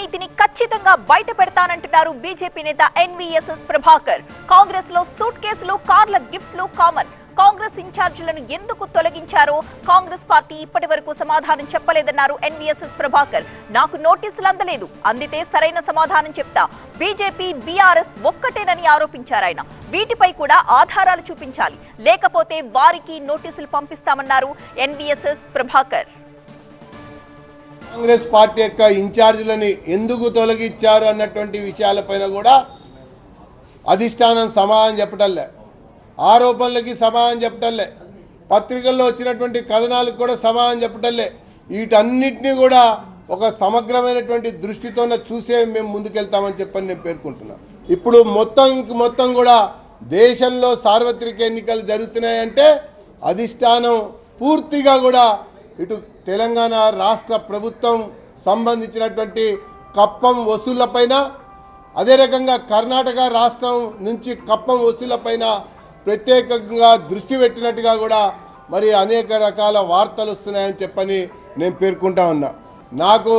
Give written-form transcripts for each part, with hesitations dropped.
అవినీతిని ఖచ్చితంగా బయట పెడతానంటున్నారు బీజేపీ నేత ఎన్వీఎస్ఎస్ ప్రభాకర్. కాంగ్రెస్ లో సూట్ కేసులు, కార్ల గిఫ్ట్లు కామన్. కాంగ్రెస్ ఇన్ఛార్జీలను ఎందుకు తొలగించారో కాంగ్రెస్ పార్టీ ఇప్పటివరకు సమాధానం చెప్పలేదన్నారు ఎన్వీఎస్ఎస్ ప్రభాకర్. నాకు నోటీసులు అందలేదు, అందితే సరైన సమాధానం చెప్తా. బీజేపీ, బీఆర్ఎస్ ఒక్కటేనని ఆరోపించారు ఆయన. వీటిపై కూడా ఆధారాలు చూపించాలి, లేకపోతే వారికి నోటీసులు పంపిస్తామన్నారు ఎన్వీఎస్ఎస్ ప్రభాకర్. కాంగ్రెస్ పార్టీ యొక్క ఇన్ఛార్జీలని ఎందుకు తొలగించారు అన్నటువంటి విషయాలపైన కూడా అధిష్టానం సమాధానం చెప్పటంలే, ఆరోపణలకి సమాధానం చెప్పటంలే, పత్రికల్లో వచ్చినటువంటి కథనాలకు కూడా సమాధానం చెప్పటంలే. వీటన్నిటినీ కూడా ఒక సమగ్రమైనటువంటి దృష్టితో చూసే మేము ముందుకెళ్తామని చెప్పని నేను పేర్కొంటున్నాను. ఇప్పుడు మొత్తం కూడా దేశంలో సార్వత్రిక ఎన్నికలు జరుగుతున్నాయంటే అధిష్టానం పూర్తిగా కూడా ఇటు తెలంగాణ రాష్ట్ర ప్రభుత్వం సంబంధించినటువంటి కప్పం వసూళ్లపైన, అదే రకంగా కర్ణాటక రాష్ట్రం నుంచి కప్పం వసూళ్లపైన ప్రత్యేకంగా దృష్టి పెట్టినట్టుగా కూడా మరి అనేక రకాల వార్తలు వస్తున్నాయని చెప్పని నేను పేర్కొంటా ఉన్నా. నాకు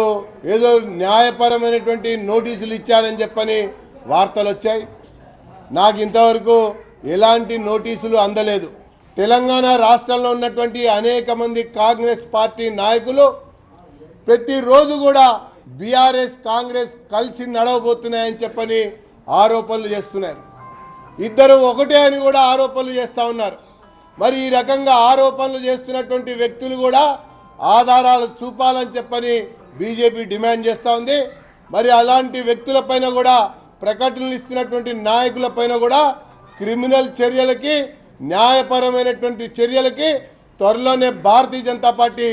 ఏదో న్యాయపరమైనటువంటి నోటీసులు ఇచ్చారని చెప్పని వార్తలు వచ్చాయి. నాకు ఇంతవరకు ఎలాంటి నోటీసులు అందలేదు. తెలంగాణ రాష్ట్రంలో ఉన్నటువంటి అనేక మంది కాంగ్రెస్ పార్టీ నాయకులు ప్రతిరోజు కూడా బీఆర్ఎస్ కాంగ్రెస్ కలిసి నడవబోతున్నాయని చెప్పని ఆరోపణలు చేస్తున్నారు. ఇద్దరు ఒకటే అని కూడా ఆరోపణలు చేస్తూ ఉన్నారు. మరి ఈ రకంగా ఆరోపణలు చేస్తున్నటువంటి వ్యక్తులు కూడా ఆధారాలు చూపాలని చెప్పని బీజేపీ డిమాండ్ చేస్తూ ఉంది. మరి అలాంటి వ్యక్తులపైన కూడా, ప్రకటనలు ఇస్తున్నటువంటి నాయకులపైన కూడా క్రిమినల్ చర్యలకి, న్యాయపరమైనటువంటి చర్యలకి త్వరలోనే Bharatiya Janata party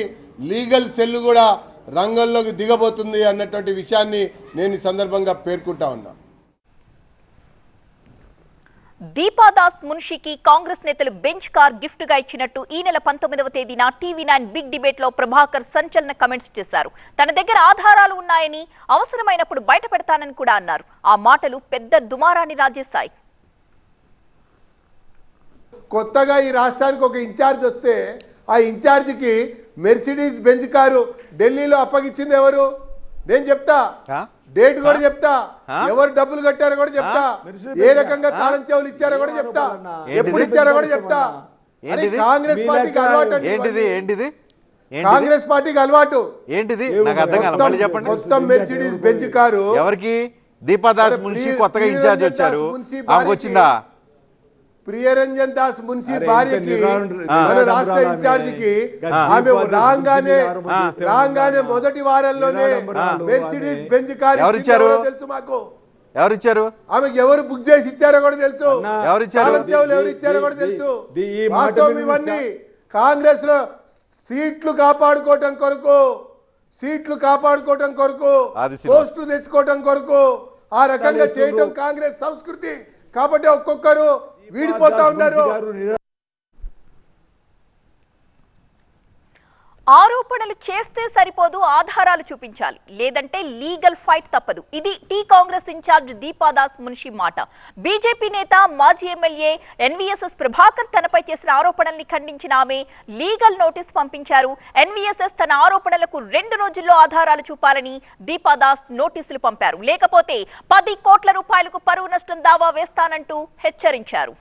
legal cell కూడా రంగంలోకి దిగబోతుంది అన్నటువంటి విషయాన్ని నేను ఈ సందర్భంగా పేర్కొంటా ఉన్నా. దీపాదాస్ మున్షికి కాంగ్రెస్ నేతలు బెంచ్ కార్ గిఫ్ట్ గా ఇచ్చినట్టు ఈ నెల 19వ తేదీన టీవీ9 బిగ్ డిబేట్ లో ప్రభాకర్ సంచలన కమెంట్స్ చేశారు. తన దగ్గర ఆధారాలు ఉన్నాయని, అవసరమైనప్పుడు బయట పెడతానని కూడా అన్నారు. ఆ మాటలు పెద్ద దుమారాన్ని రాజేశాయి. కొత్తగా ఈ రాష్ట్రానికి ఒక ఇన్ఛార్జ్ వస్తే ఆ ఇన్ఛార్జికి మెర్సిడీస్ బెంజ్ కారు ఢిల్లీలో అప్పగించింది ఎవరు? నేను చెప్తా, డేట్ కూడా చెప్తా, ఎవరు డబ్బులు కట్టారో కూడా చెప్తా, ఏ రకంగా తాళం చెవులు ఇచ్చారో కూడా చెప్తా, ఎప్పుడు ఇచ్చారో కూడా చెప్తా. కాంగ్రెస్ పార్టీకి అలవాటు, కాంగ్రెస్ పార్టీకి అలవాటు ఏంటిది? మొత్తం మెర్సిడీస్ బెంజ్ కారు ఎవరికి? దీపాదాస్ మున్షి కొత్తగా ఇన్ఛార్జ్ వచ్చారు, వచ్చిందా? ప్రియరంజన్ దాస్ మున్షి భార్యకి, మన రాష్ట్ర ఇన్ఛార్జికి ఆమె రాగానే మొదటి వారంలోనే మెర్సిడీస్ బెంజ్ కారు తెలుసు మాకు. ఎవరిచ్చారు? ఆమెకి ఎవరు బుక్ చేసి ఇచ్చారో కూడా తెలుసు. ఎవరు ఇచ్చారో కూడా తెలుసు. వాస్తవం ఇవన్నీ కాంగ్రెస్ లో సీట్లు కాపాడుకోవటం కొరకు, పోస్టులు తెచ్చుకోవటం కొరకు ఆ రకంగా చేయటం కాంగ్రెస్ సంస్కృతి. కాబట్టి ఒక్కొక్కరు వీడిపోతా ఉన్నారు. ఆరోపణలు చేస్తే సరిపోదు, ఆధారాలు చూపించాలి, లేదంటే లీగల్ ఫైట్ తప్పదు. ఇది టీ కాంగ్రెస్ ఇన్ఛార్జ్ దీపాదాస్ మున్షి మాట. బీజేపీ నేత, మాజీ ఎమ్మెల్యే ఎన్వీఎస్ఎస్ ప్రభాకర్ తనపై చేసిన ఆరోపణల్ని ఖండించిన ఆమె లీగల్ నోటీస్ పంపించారు. ఎన్వీఎస్ఎస్ తన ఆరోపణలకు 2 రోజుల్లో ఆధారాలు చూపాలని దీపాదాస్ నోటీసులు పంపారు. లేకపోతే 10 కోట్ల రూపాయలకు పరువు నష్టం దావా వేస్తానంటూ హెచ్చరించారు.